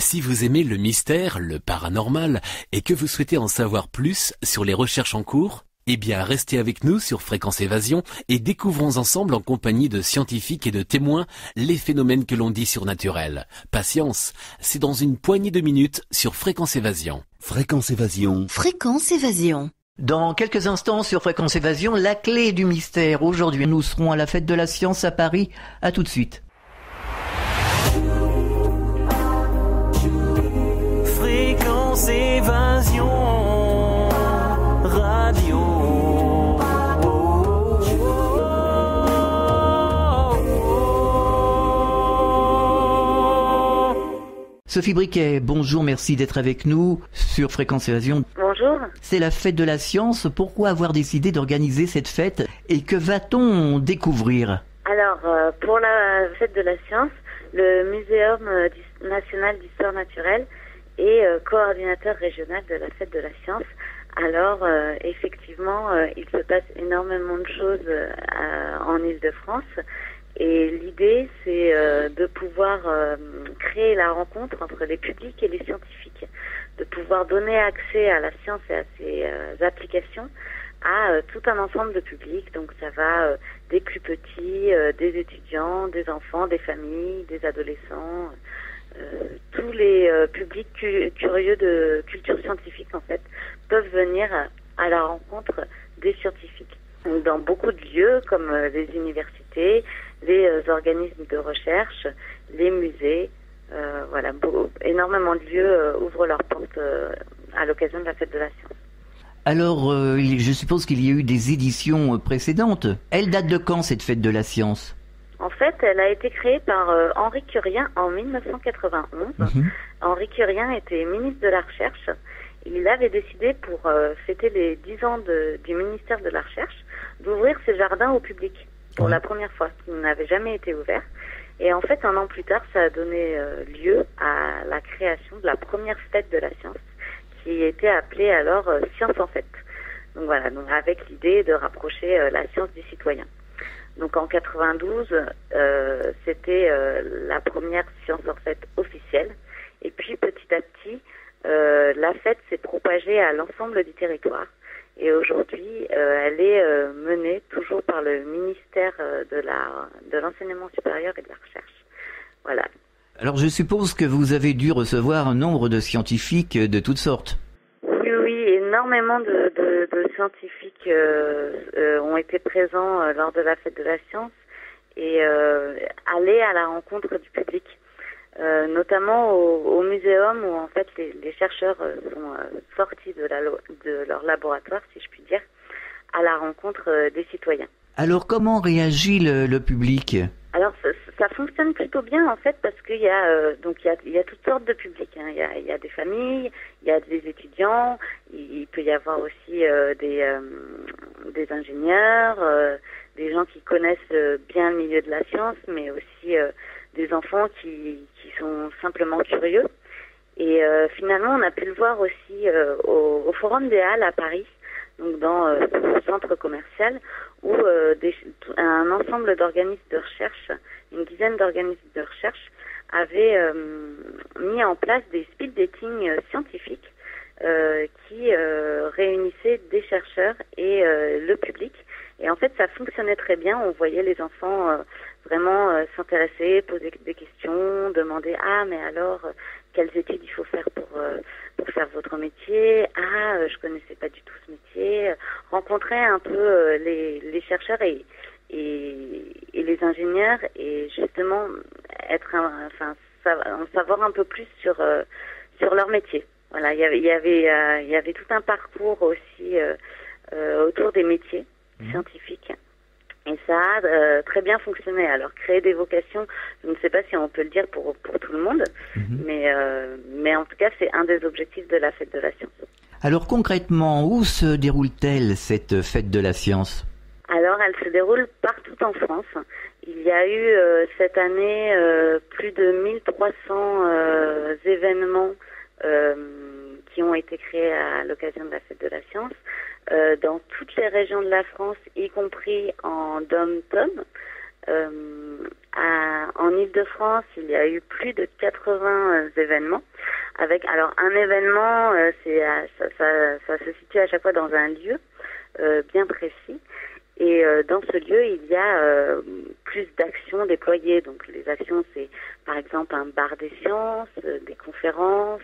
Si vous aimez le mystère, le paranormal, et que vous souhaitez en savoir plus sur les recherches en cours, eh bien restez avec nous sur Fréquence Évasion et découvrons ensemble en compagnie de scientifiques et de témoins les phénomènes que l'on dit surnaturels. Patience, c'est dans une poignée de minutes sur Fréquence Évasion. Fréquence Évasion. Fréquence Évasion. Dans quelques instants sur Fréquence Évasion, la clé du mystère. Aujourd'hui, nous serons à la fête de la science à Paris. À tout de suite. Fréquence Évasion Radio. Sophie Briquet, bonjour, merci d'être avec nous sur Fréquence Évasion. Bonjour. C'est la fête de la science. Pourquoi avoir décidé d'organiser cette fête et que va-t-on découvrir? Alors, pour la fête de la science, le Muséum national d'histoire naturelle est coordinateur régional de la fête de la science. Alors, effectivement, il se passe énormément de choses en Île-de-France. Et l'idée, c'est de pouvoir créer la rencontre entre les publics et les scientifiques, de pouvoir donner accès à la science et à ses applications à tout un ensemble de publics. Donc ça va des plus petits, des étudiants, des enfants, des familles, des adolescents, tous les publics curieux de culture scientifique en fait peuvent venir à la rencontre des scientifiques. Dans beaucoup de lieux comme les universités, les organismes de recherche, les musées, énormément de lieux ouvrent leurs portes à l'occasion de la fête de la science. Alors, je suppose qu'il y a eu des éditions précédentes. Elle date de quand cette fête de la science? En fait, elle a été créée par Henri Curien en 1991. Henri Curien était ministre de la Recherche. Il avait décidé, pour fêter les 10 ans du ministère de la Recherche, d'ouvrir ses jardins au public pour la première fois, qui n'avait jamais été ouvert. Et en fait, un an plus tard, ça a donné lieu à la création de la première fête de la science, qui était appelée alors Science en Fête. Donc voilà, donc avec l'idée de rapprocher la science des citoyens. Donc en 92, c'était la première Science en Fête officielle. Et puis petit à petit, la fête s'est propagée à l'ensemble du territoire. Et aujourd'hui, elle est menée toujours par le ministère de l'Enseignement supérieur et de la Recherche. Voilà. Alors je suppose que vous avez dû recevoir un nombre de scientifiques de toutes sortes. Oui, énormément de scientifiques ont été présents lors de la fête de la science et aller à la rencontre du public. Notamment au muséum où en fait les chercheurs sont sortis de leur laboratoire, si je puis dire, à la rencontre des citoyens. Alors comment réagit le public? Alors ça fonctionne plutôt bien en fait parce qu'il y a toutes sortes de publics. Hein. Il y a des familles, il y a des étudiants, il peut y avoir aussi des ingénieurs, des gens qui connaissent bien le milieu de la science, mais aussi des enfants qui sont simplement curieux. Et finalement, on a pu le voir aussi au Forum des Halles à Paris, donc dans ce centre commercial, où un ensemble d'organismes de recherche, une dizaine d'organismes de recherche, avaient mis en place des speed dating scientifiques qui réunissaient des chercheurs et le public. Et en fait, ça fonctionnait très bien. On voyait les enfants vraiment s'intéresser, poser des questions, demander « Ah, mais alors, quelles études il faut faire pour faire votre métier ? Ah, je connaissais pas du tout ce métier. » Rencontrer un peu les chercheurs et les ingénieurs et justement en savoir un peu plus sur leur métier. Voilà, il y avait tout un parcours aussi autour des métiers scientifiques. Et ça a très bien fonctionné. Alors, créer des vocations, je ne sais pas si on peut le dire pour tout le monde, mais en tout cas, c'est un des objectifs de la fête de la science. Alors, concrètement, où se déroule-t-elle, cette fête de la science? Alors, elle se déroule partout en France. Il y a eu cette année plus de 1300 événements qui ont été créés à l'occasion de la fête de la science. Dans toutes les régions de la France, y compris en dom-tom. En Île-de-France, il y a eu plus de 80 événements. avec alors un événement, ça se situe à chaque fois dans un lieu bien précis. Et dans ce lieu, il y a plus d'actions déployées. Donc les actions, c'est par exemple un bar des sciences, des conférences,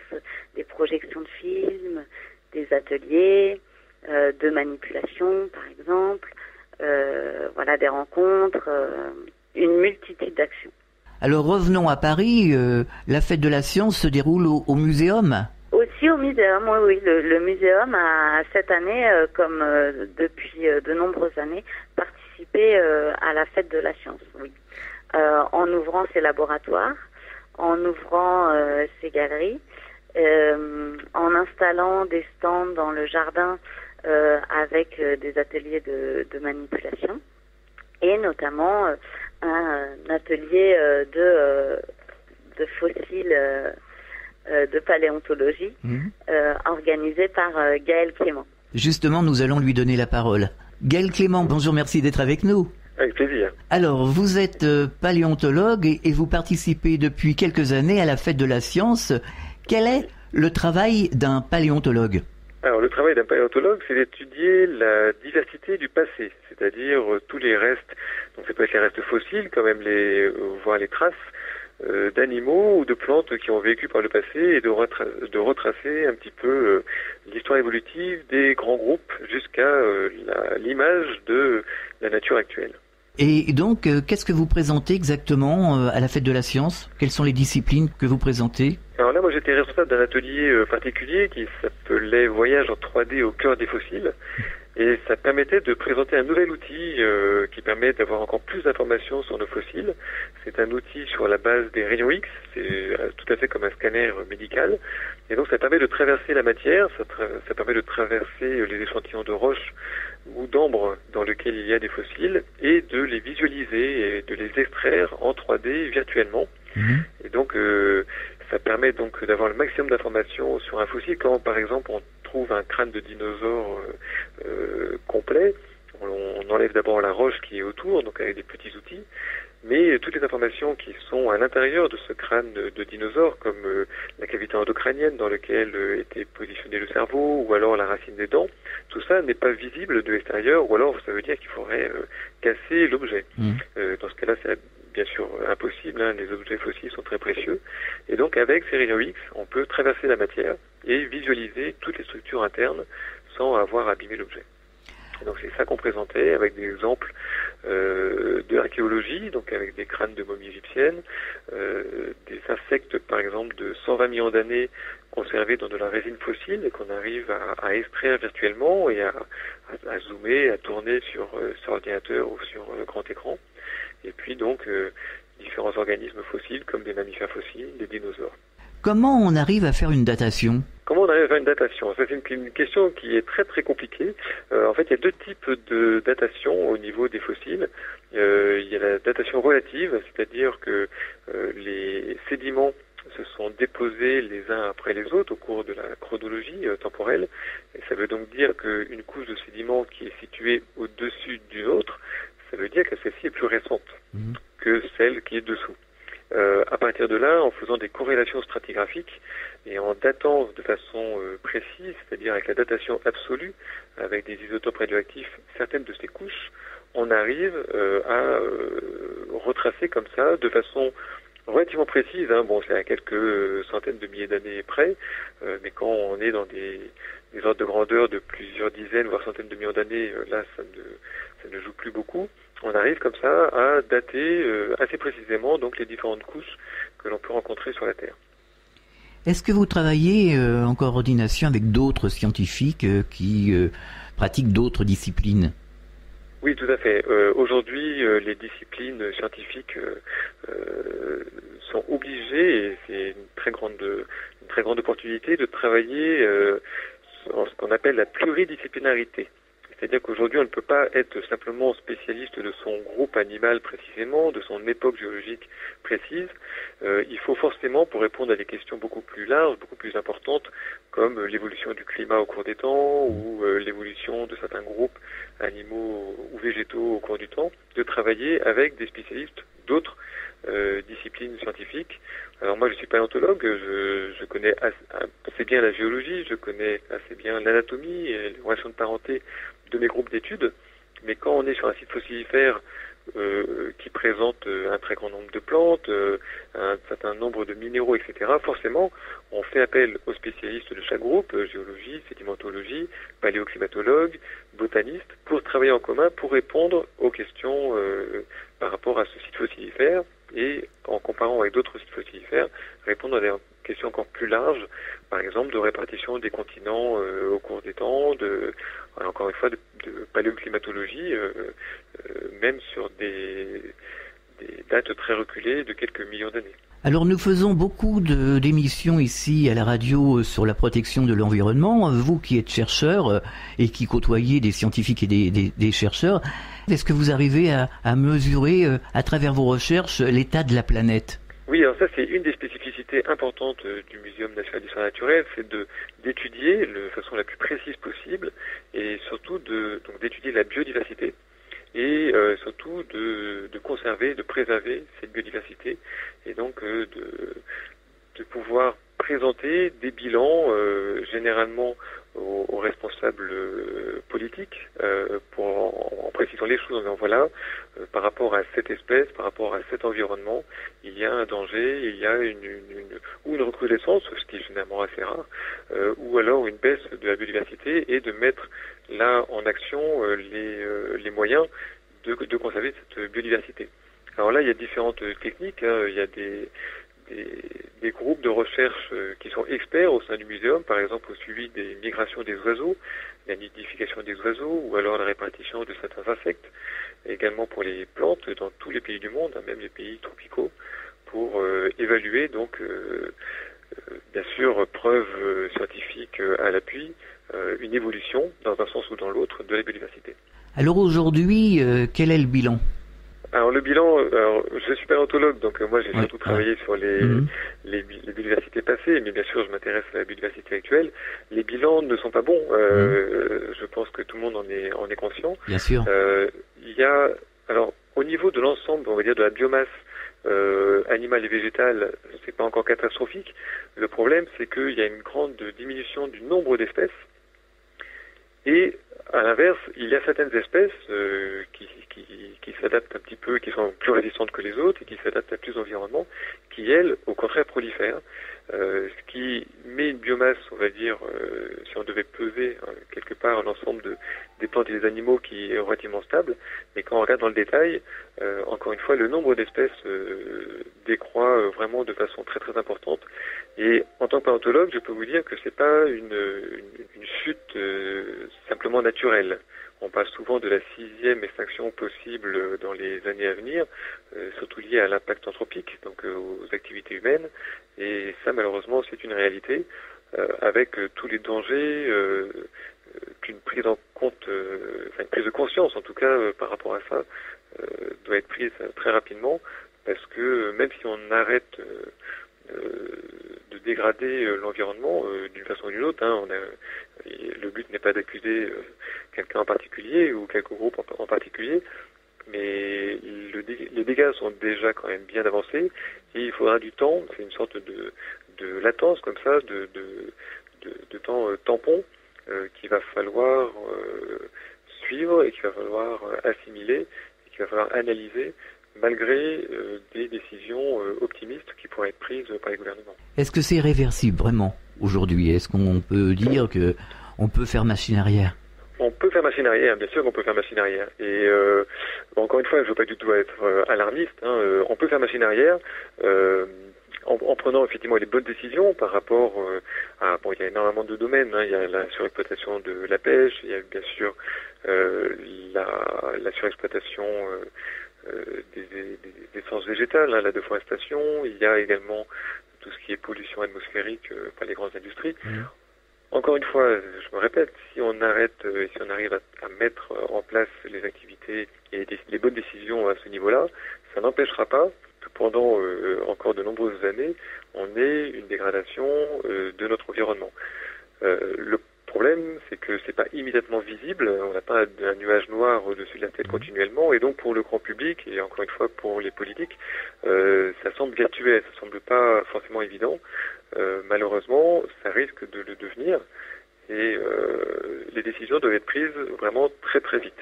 des projections de films, des ateliers de manipulation, par exemple, voilà, des rencontres, une multitude d'actions. Alors revenons à Paris, la fête de la science se déroule au Muséum. Aussi au Muséum, oui. Le Muséum a cette année, comme depuis de nombreuses années, participé à la fête de la science, oui. En ouvrant ses laboratoires, en ouvrant ses galeries, en installant des stands dans le jardin avec des ateliers de manipulation et notamment un atelier de fossiles de paléontologie organisé par Gaël Clément. Justement, nous allons lui donner la parole. Gaël Clément, bonjour, merci d'être avec nous. Avec plaisir. Alors, vous êtes paléontologue et vous participez depuis quelques années à la fête de la science. Quel est le travail d'un paléontologue ? Alors, le travail d'un paléontologue, c'est d'étudier la diversité du passé, c'est-à-dire tous les restes, donc ça peut être les restes fossiles, quand même voir les traces d'animaux ou de plantes qui ont vécu par le passé et de retracer un petit peu l'histoire évolutive des grands groupes jusqu'à l'image de la nature actuelle. Et donc, qu'est-ce que vous présentez exactement à la fête de la science ? Quelles sont les disciplines que vous présentez ? Alors là, moi j'étais responsable d'un atelier particulier qui s'appelait Voyage en 3D au cœur des fossiles. Et ça permettait de présenter un nouvel outil qui permet d'avoir encore plus d'informations sur nos fossiles. C'est un outil sur la base des rayons X, c'est tout à fait comme un scanner médical. Et donc ça permet de traverser la matière, ça permet de traverser les échantillons de roches ou d'ambre dans lesquels il y a des fossiles et de les visualiser et de les extraire en 3D virtuellement. Et donc ça permet donc d'avoir le maximum d'informations sur un fossile quand par exemple on trouve un crâne de dinosaure complet. On enlève d'abord la roche qui est autour, donc avec des petits outils, mais toutes les informations qui sont à l'intérieur de ce crâne de dinosaure, comme la cavité endocrânienne dans laquelle était positionné le cerveau, ou alors la racine des dents, tout ça n'est pas visible de l'extérieur, ou alors ça veut dire qu'il faudrait casser l'objet. Dans ce cas-là, c'est bien sûr impossible, hein, les objets fossiles sont très précieux, et donc avec ces rayons X, on peut traverser la matière et visualiser toutes les structures internes sans avoir abîmé l'objet. Donc c'est ça qu'on présentait avec des exemples de l'archéologie, donc avec des crânes de momies égyptiennes, des insectes par exemple de 120 millions d'années conservés dans de la résine fossile et qu'on arrive à extraire virtuellement et à zoomer, à tourner sur ordinateur ou sur grand écran. Et puis donc différents organismes fossiles comme des mammifères fossiles, des dinosaures. Comment on arrive à faire une datation ? Comment on arrive à faire une datation ? Ça, c'est une question qui est très très compliquée. En fait, il y a deux types de datation au niveau des fossiles. Il y a la datation relative, c'est-à-dire que les sédiments se sont déposés les uns après les autres au cours de la chronologie temporelle. Et ça veut donc dire qu'une couche de sédiments qui est située au-dessus d'une autre, ça veut dire que celle-ci est plus récente que celle qui est dessous. À partir de là, en faisant des corrélations stratigraphiques et en datant de façon précise, c'est-à-dire avec la datation absolue, avec des isotopes radioactifs, certaines de ces couches, on arrive à retracer comme ça, de façon relativement précise, hein. Bon, c'est à quelques centaines de milliers d'années près, mais quand on est dans des ordres de grandeur de plusieurs dizaines, voire centaines de millions d'années, là, ça ne joue plus beaucoup. On arrive comme ça à dater assez précisément donc les différentes couches que l'on peut rencontrer sur la Terre. Est-ce que vous travaillez en coordination avec d'autres scientifiques qui pratiquent d'autres disciplines ? Oui, tout à fait. Aujourd'hui, les disciplines scientifiques sont obligées, et c'est une très grande opportunité, de travailler en ce qu'on appelle la pluridisciplinarité. C'est-à-dire qu'aujourd'hui, on ne peut pas être simplement spécialiste de son groupe animal précisément, de son époque géologique précise. Il faut forcément, pour répondre à des questions beaucoup plus larges, beaucoup plus importantes, comme l'évolution du climat au cours des temps ou l'évolution de certains groupes animaux ou végétaux au cours du temps, de travailler avec des spécialistes d'autres disciplines scientifiques. Alors moi je suis paléontologue, je connais assez bien la géologie, je connais assez bien l'anatomie et les relations de parenté de mes groupes d'études, mais quand on est sur un site fossilifère qui présente un très grand nombre de plantes, un certain nombre de minéraux, etc., forcément, on fait appel aux spécialistes de chaque groupe, géologie, sédimentologie, paléoclimatologue, botaniste, pour travailler en commun, pour répondre aux questions par rapport à ce site fossilifère, et en comparant avec d'autres sites fossilifères, répondre à des questions encore plus larges, par exemple de répartition des continents au cours des temps, encore une fois de paléoclimatologie, même sur des dates très reculées de quelques millions d'années. Alors nous faisons beaucoup d'émissions ici à la radio sur la protection de l'environnement. Vous qui êtes chercheur et qui côtoyez des scientifiques et des chercheurs, est-ce que vous arrivez à mesurer à travers vos recherches l'état de la planète ? Oui, alors ça c'est une des spécificités importantes du Muséum national d'histoire naturelle, c'est d'étudier de façon la plus précise possible et surtout d'étudier la biodiversité et surtout de conserver, de préserver cette biodiversité et donc de pouvoir présenter des bilans généralement aux responsables politiques en précisant les choses en disant voilà, par rapport à cette espèce, par rapport à cet environnement, il y a un danger, il y a une recrudescence, ce qui est généralement assez rare, ou alors une baisse de la biodiversité et de mettre là en action les moyens de conserver cette biodiversité. Alors là, il y a différentes techniques, hein. Il y a des groupes de recherche qui sont experts au sein du muséum, par exemple au suivi des migrations des oiseaux, la nidification des oiseaux ou alors la répartition de certains insectes, et également pour les plantes dans tous les pays du monde, hein, même les pays tropicaux, pour évaluer donc bien sûr preuves scientifiques à l'appui, une évolution dans un sens ou dans l'autre de la biodiversité. Alors aujourd'hui, quel est le bilan ? Alors le bilan, je suis paléontologue, donc moi j'ai surtout travaillé sur les biodiversités passées, mais bien sûr je m'intéresse à la biodiversité actuelle. Les bilans ne sont pas bons, je pense que tout le monde en est conscient. Bien sûr. Il y a, alors au niveau de l'ensemble, on va dire de la biomasse animale et végétale, c'est pas encore catastrophique. Le problème c'est qu'il y a une grande diminution du nombre d'espèces, et à l'inverse, il y a certaines espèces qui s'adaptent un petit peu, qui sont plus résistantes que les autres et qui s'adaptent à plus d'environnement, qui elles, au contraire, prolifèrent. Ce qui met une biomasse, on va dire, si on devait peser quelque part l'ensemble des plantes et des animaux qui est relativement stable, mais quand on regarde dans le détail, encore une fois, le nombre d'espèces décroît vraiment de façon très très importante. Et en tant que paléontologue, je peux vous dire que c'est pas une chute simplement naturelle. On parle souvent de la 6e extinction possible dans les années à venir, surtout liée à l'impact anthropique, donc aux activités humaines. Et ça, malheureusement, c'est une réalité, avec tous les dangers qu'une prise en compte, une prise de conscience, en tout cas, par rapport à ça, doit être prise très rapidement, parce que même si on arrête de dégrader l'environnement d'une façon ou d'une autre, hein, le but n'est pas d'accuser quelqu'un en particulier ou quelques groupes en particulier, mais les dégâts sont déjà quand même bien avancés et il faudra du temps, c'est une sorte de latence comme ça, de temps tampon qu'il va falloir suivre et qu'il va falloir assimiler et qu'il va falloir analyser malgré des décisions optimistes qui pourraient être prises par les gouvernements. Est-ce que c'est réversible vraiment aujourd'hui ? Est-ce qu'on peut dire que on peut faire machine arrière ? On peut faire machine arrière, bien sûr qu'on peut faire machine arrière. Et encore une fois, je ne veux pas du tout être alarmiste, hein, on peut faire machine arrière en prenant effectivement les bonnes décisions par rapport il y a énormément de domaines, hein, il y a la surexploitation de la pêche, il y a bien sûr la surexploitation des sources végétales, hein, la déforestation, il y a également tout ce qui est pollution atmosphérique par les grandes industries. Encore une fois, je me répète, si on arrête, si on arrive à mettre en place les activités et les bonnes décisions à ce niveau-là, ça n'empêchera pas que pendant encore de nombreuses années, on ait une dégradation de notre environnement. Le problème, c'est que c'est pas immédiatement visible, on n'a pas un nuage noir au-dessus de la tête continuellement, et donc pour le grand public, et encore une fois pour les politiques, ça semble virtuel, ça semble pas forcément évident. Malheureusement, ça risque de le devenir, et les décisions doivent être prises vraiment très très vite.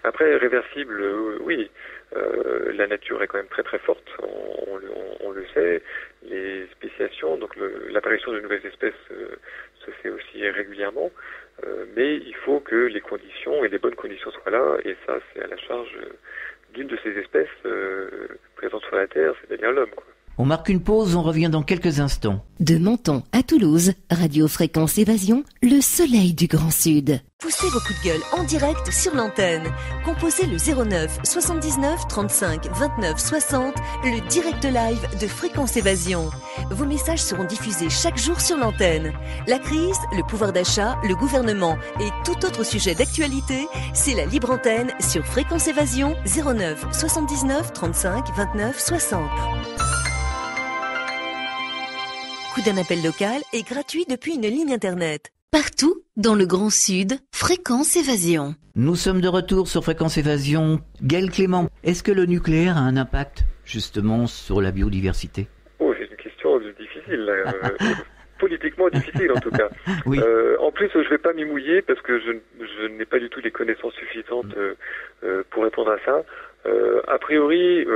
Après, réversible, oui, la nature est quand même très très forte, on le sait, les spéciations, donc l'apparition de nouvelles espèces se fait aussi régulièrement, mais il faut que les conditions et les bonnes conditions soient là, et ça c'est à la charge d'une de ces espèces présentes sur la Terre, c'est-à-dire l'homme, quoi. On marque une pause, on revient dans quelques instants. De Menton à Toulouse, Radio Fréquence Évasion, le soleil du Grand Sud. Poussez vos coups de gueule en direct sur l'antenne. Composez le 09 79 35 29 60, le direct live de Fréquence Évasion. Vos messages seront diffusés chaque jour sur l'antenne. La crise, le pouvoir d'achat, le gouvernement et tout autre sujet d'actualité, c'est la libre antenne sur Fréquence Évasion 09 79 35 29 60. Coût d'un appel local est gratuit depuis une ligne internet. Partout dans le Grand Sud, Fréquence Évasion. Nous sommes de retour sur Fréquence Évasion. Gaël Clément, est-ce que le nucléaire a un impact justement sur la biodiversité? Oh, c'est une question difficile, politiquement difficile en tout cas. Oui. En plus, je ne vais pas m'y mouiller parce que je n'ai pas du tout les connaissances suffisantes pour répondre à ça. A priori,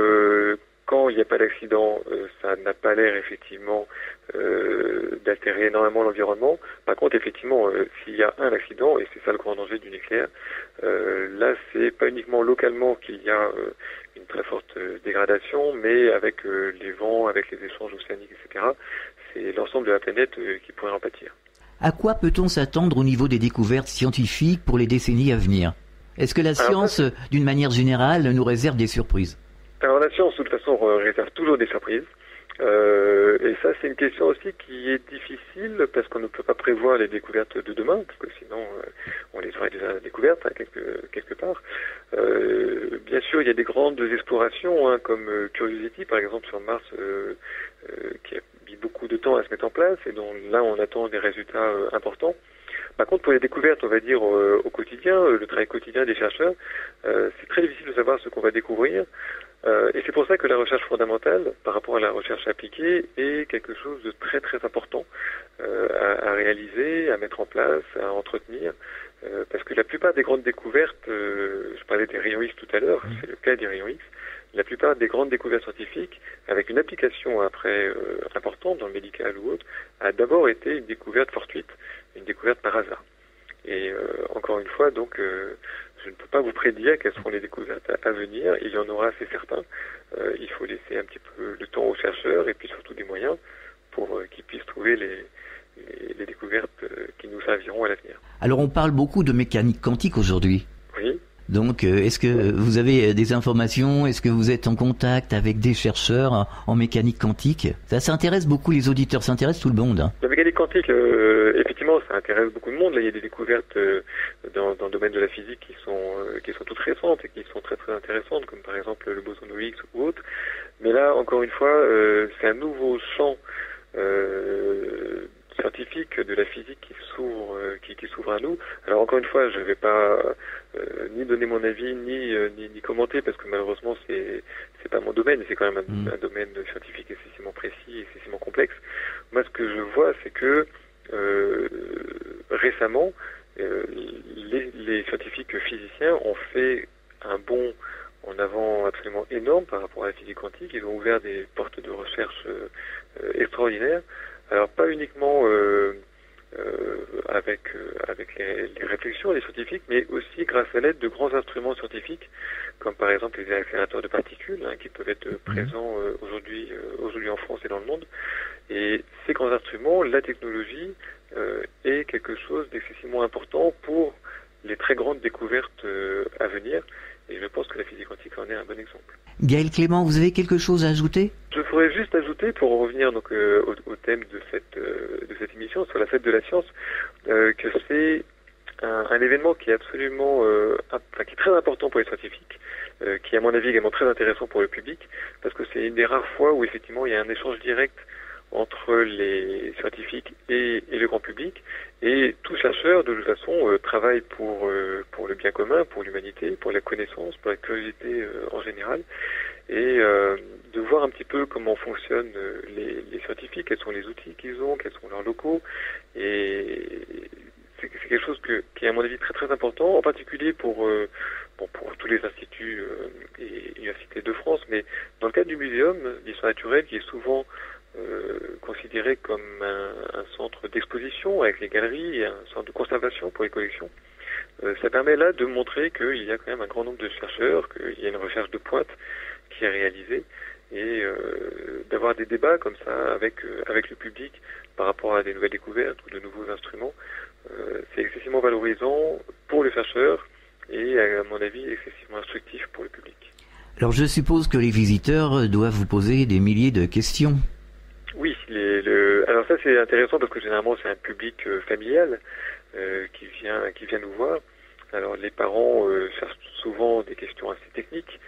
quand il n'y a pas d'accident, ça n'a pas l'air effectivement d'altérer énormément l'environnement. Par contre, effectivement, s'il y a un accident, et c'est ça le grand danger du nucléaire, là, c'est pas uniquement localement qu'il y a une très forte dégradation, mais avec les vents, avec les échanges océaniques, etc., c'est l'ensemble de la planète qui pourrait en pâtir. À quoi peut-on s'attendre au niveau des découvertes scientifiques pour les décennies à venir? Est-ce que la science, d'une manière générale, nous réserve des surprises? Alors la science, de toute façon, réserve toujours des surprises. Et ça, c'est une question aussi qui est difficile parce qu'on ne peut pas prévoir les découvertes de demain, parce que sinon, on les aurait déjà découvertes quelque part. Bien sûr, il y a des grandes explorations, comme Curiosity, par exemple, sur Mars, qui a mis beaucoup de temps à se mettre en place, et dont là, on attend des résultats importants. Par contre, pour les découvertes, on va dire, au quotidien, le travail quotidien des chercheurs, c'est très difficile de savoir ce qu'on va découvrir. Et c'est pour ça que la recherche fondamentale, par rapport à la recherche appliquée, est quelque chose de très très important à réaliser, à mettre en place, à entretenir. Parce que la plupart des grandes découvertes, je parlais des rayons X tout à l'heure, c'est le cas des rayons X, la plupart des grandes découvertes scientifiques, avec une application après importante dans le médical ou autre, a d'abord été une découverte fortuite, une découverte par hasard. Et encore une fois, donc, je ne peux pas vous prédire quelles seront les découvertes à venir. Il y en aura, c'est certain. Il faut laisser un petit peu de temps aux chercheurs et puis surtout des moyens pour qu'ils puissent trouver les découvertes qui nous serviront à l'avenir. Alors on parle beaucoup de mécanique quantique aujourd'hui. Oui. Donc est-ce que vous avez des informations? Est-ce que vous êtes en contact avec des chercheurs en mécanique quantique? Ça s'intéresse beaucoup, les auditeurs s'intéressent, tout le monde. Hein. La mécanique quantique, effectivement, ça intéresse beaucoup de monde. Là, il y a des découvertes dans le domaine de la physique qui sont toutes récentes et qui sont très très intéressantes, comme par exemple le boson de Higgs ou autre. Mais là, encore une fois, c'est un nouveau champ scientifique de la physique qui s'ouvre à nous. Alors encore une fois, je ne vais pas ni donner mon avis ni commenter parce que malheureusement c'est pas mon domaine, c'est quand même un domaine scientifique excessivement précis, excessivement complexe. Moi, ce que je vois, c'est que récemment, les scientifiques physiciens ont fait un bond en avant absolument énorme par rapport à la physique quantique. Ils ont ouvert des portes de recherche extraordinaires. Alors pas uniquement avec les réflexions des scientifiques, mais aussi grâce à l'aide de grands instruments scientifiques, comme par exemple les accélérateurs de particules, qui peuvent être présents aujourd'hui en France et dans le monde. Et ces grands instruments, la technologie est quelque chose d'excessivement important pour les très grandes découvertes à venir. Et je pense que la physique quantique en est un bon exemple. Gaël Clément, vous avez quelque chose à ajouter? Je pourrais juste ajouter, pour revenir donc au thème de cette émission sur la fête de la science, que c'est un événement qui est absolument, qui est très important pour les scientifiques, qui est à mon avis également très intéressant pour le public, parce que c'est une des rares fois où effectivement il y a un échange direct entre les scientifiques et le le grand public. Et tout chercheur, de toute façon, travaille pour le bien commun, pour l'humanité, pour la connaissance, pour la curiosité en général. Et de voir un petit peu comment fonctionnent les scientifiques, quels sont les outils qu'ils ont, quels sont leurs locaux. Et c'est quelque chose qui est à mon avis très très important, en particulier pour tous les instituts et universités de France, mais dans le cadre du muséum d'histoire naturelle, qui est souvent considéré comme un centre d'exposition avec les galeries et un centre de conservation pour les collections. Ça permet là de montrer qu'il y a quand même un grand nombre de chercheurs, qu'il y a une recherche de pointe qui est réalisée, et d'avoir des débats comme ça avec le public par rapport à des nouvelles découvertes ou de nouveaux instruments, c'est excessivement valorisant pour les chercheurs et à mon avis excessivement instructif pour le public. Alors je suppose que les visiteurs doivent vous poser des milliers de questions. Oui, alors ça c'est intéressant parce que généralement c'est un public familial qui vient nous voir. Alors les parents cherchent souvent des questions assez techniques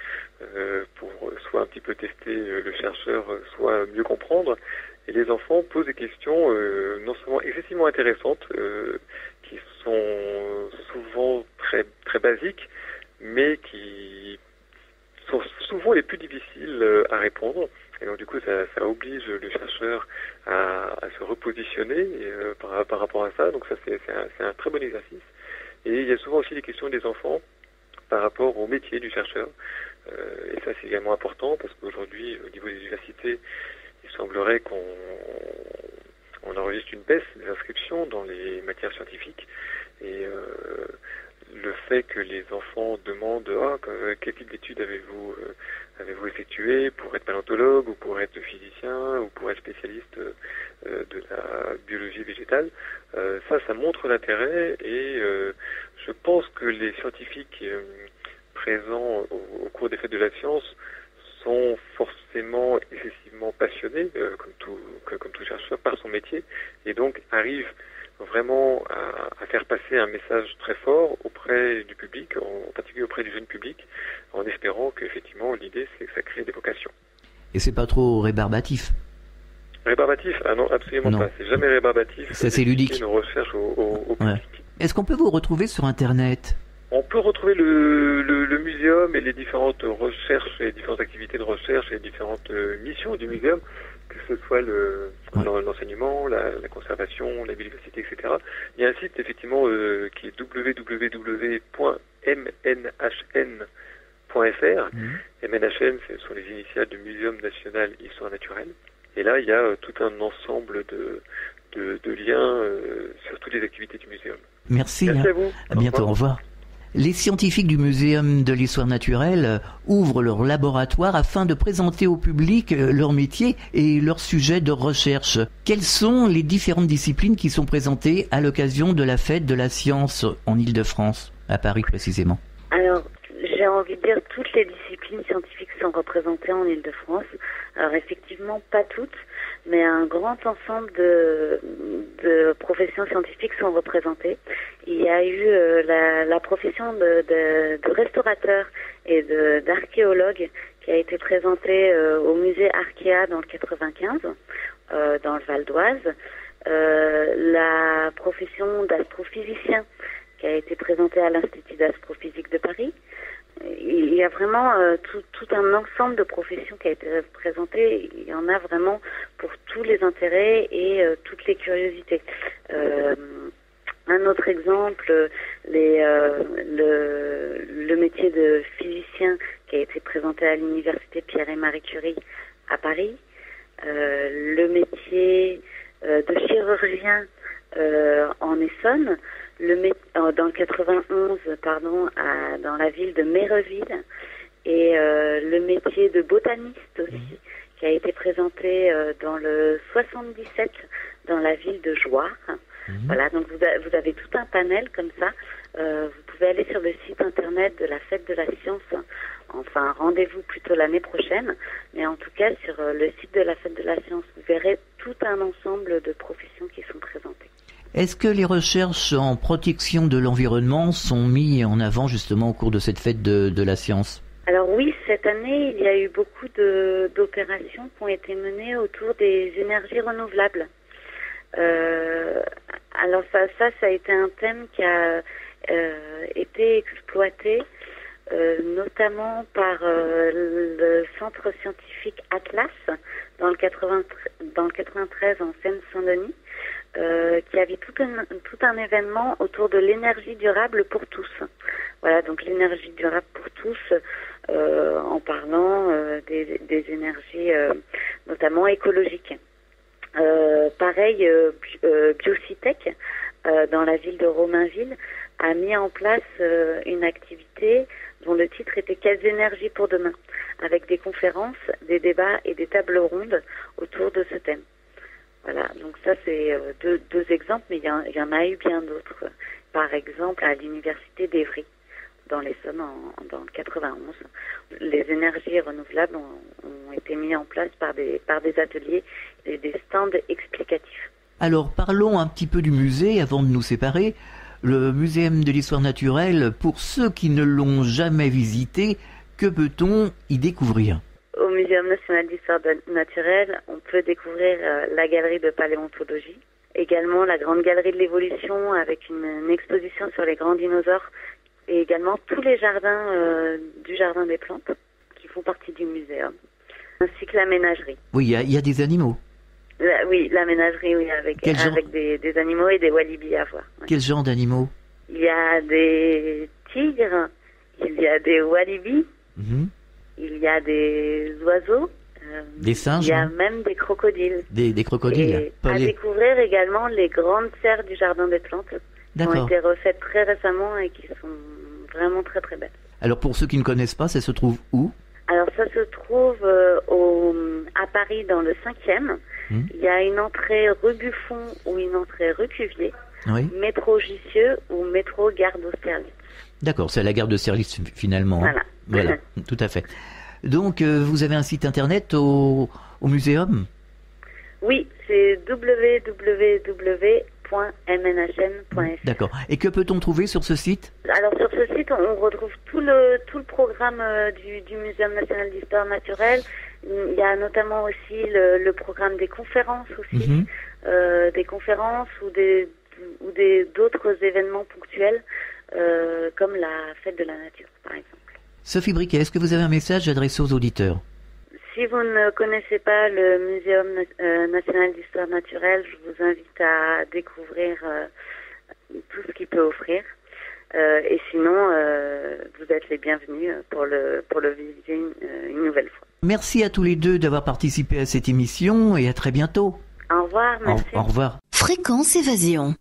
pour soit un petit peu tester le chercheur, soit mieux comprendre. Et les enfants posent des questions non seulement excessivement intéressantes, qui sont souvent très très basiques, mais qui sont souvent les plus difficiles à répondre. Et donc du coup, ça oblige le chercheur à se repositionner par rapport à ça. Donc ça, c'est un très bon exercice. Et il y a souvent aussi des questions des enfants par rapport au métier du chercheur. Et ça, c'est également important parce qu'aujourd'hui, au niveau des universités, il semblerait qu'on enregistre une baisse des inscriptions dans les matières scientifiques. Et le fait que les enfants demandent quel type d'études avez-vous effectué pour être paléontologue ou pour être physicien ou pour être spécialiste de la biologie végétale, ça montre l'intérêt et je pense que les scientifiques présents au cours des fêtes de la science sont forcément excessivement passionnés, comme tout chercheur, par son métier, et donc arrivent vraiment à faire passer un message très fort auprès du public, en particulier auprès du jeune public, en espérant qu'effectivement l'idée c'est que ça crée des vocations. Et c'est pas trop rébarbatif? Rébarbatif? Ah non, absolument non. Pas. C'est jamais rébarbatif. Ça c'est ludique. Nos recherches au public. Ouais. Est-ce qu'on peut vous retrouver sur Internet? On peut retrouver le muséum et les différentes recherches, les différentes activités de recherche et les différentes missions du muséum, que ce soit l'enseignement, la conservation, la biodiversité, etc. Il y a un site effectivement qui est www.mnhn.fr. MNHN, ce sont les initiales du Muséum national Histoire naturelle. Et là, il y a tout un ensemble de liens sur toutes les activités du muséum. Merci à vous. À bientôt, au revoir. Les scientifiques du Muséum de l'Histoire naturelle ouvrent leur laboratoire afin de présenter au public leur métier et leur sujet de recherche. Quelles sont les différentes disciplines qui sont présentées à l'occasion de la fête de la science en Île-de-France, à Paris précisément? Alors, j'ai envie de dire toutes les disciplines scientifiques sont représentées en Île-de-France. Alors effectivement, pas toutes, mais un grand ensemble de professions scientifiques sont représentées. Il y a eu la profession de restaurateur et d'archéologue qui a été présentée au musée Arkea dans le 95, dans le Val d'Oise. La profession d'astrophysicien qui a été présentée à l'Institut d'astrophysique de Paris. Il y a vraiment tout un ensemble de professions qui a été présenté. Il y en a vraiment pour tous les intérêts et toutes les curiosités. Un autre exemple, le métier de physicien qui a été présenté à l'université Pierre et Marie Curie à Paris. Le métier de chirurgien en Essonne. Dans le 91, dans la ville de Méreville, et le métier de botaniste aussi, qui a été présenté dans le 77 dans la ville de Jouarre. Voilà, donc vous avez tout un panel comme ça. Vous pouvez aller sur le site internet de la Fête de la Science. Enfin, rendez-vous plutôt l'année prochaine. Mais en tout cas, sur le site de la Fête de la Science, vous verrez tout un ensemble de professions qui sont présentées. Est-ce que les recherches en protection de l'environnement sont mises en avant justement au cours de cette fête de la science? Alors oui, cette année, il y a eu beaucoup d'opérations qui ont été menées autour des énergies renouvelables. Alors ça a été un thème qui a été exploité notamment par le centre scientifique Atlas dans le 93 en Seine-Saint-Denis, qui avait tout un événement autour de l'énergie durable pour tous. Voilà, donc l'énergie durable pour tous, en parlant des énergies notamment écologiques. Pareil, Biocitech, dans la ville de Romainville, a mis en place une activité dont le titre était « Quelles énergies pour demain ?», avec des conférences, des débats et des tables rondes autour de ce thème. Voilà, donc ça c'est deux exemples, mais il y en a eu bien d'autres. Par exemple, à l'université d'Evry, dans l'Essonne, dans le 91, les énergies renouvelables ont été mises en place par des ateliers et des stands explicatifs. Alors parlons un petit peu du musée avant de nous séparer. Le Muséum de l'Histoire Naturelle, pour ceux qui ne l'ont jamais visité, que peut-on y découvrir ? Au Muséum national d'Histoire Naturelle, on peut découvrir la galerie de paléontologie, également la grande galerie de l'évolution avec une exposition sur les grands dinosaures, et également tous les jardins du jardin des plantes qui font partie du muséum, ainsi que la ménagerie. Oui, il y a des animaux. Oui, la ménagerie, oui, avec des animaux et des walibis à voir. Ouais. Quel genre d'animaux ? Il y a des tigres, il y a des walibis, il y a des oiseaux, des singes, il y a même des crocodiles. Des crocodiles. Et à découvrir également les grandes serres du jardin des plantes, qui ont été refaites très récemment et qui sont vraiment très très belles. Alors pour ceux qui ne connaissent pas, ça se trouve où ? Alors ça se trouve à Paris dans le 5e. Il y a une entrée rue Buffon ou une entrée rue Cuvier, oui. Métro Jussieu ou métro Gare d'Austerlitz. D'accord, c'est la gare d'Austerlitz finalement. Voilà, voilà, tout à fait. Donc vous avez un site internet au muséum ? Oui, c'est www.mnhm.fr. D'accord. Et que peut-on trouver sur ce site ? Alors sur ce site, on retrouve tout le programme du Muséum national d'histoire naturelle. Il y a notamment aussi le programme des conférences aussi, des conférences ou d'autres événements ponctuels comme la fête de la nature par exemple. Sophie Briquet, est-ce que vous avez un message adressé aux auditeurs ? Si vous ne connaissez pas le Muséum national d'histoire naturelle, je vous invite à découvrir tout ce qu'il peut offrir. Et sinon, vous êtes les bienvenus pour le visiter une nouvelle fois. Merci à tous les deux d'avoir participé à cette émission et à très bientôt. Au revoir, merci. Au revoir. Fréquence Évasion.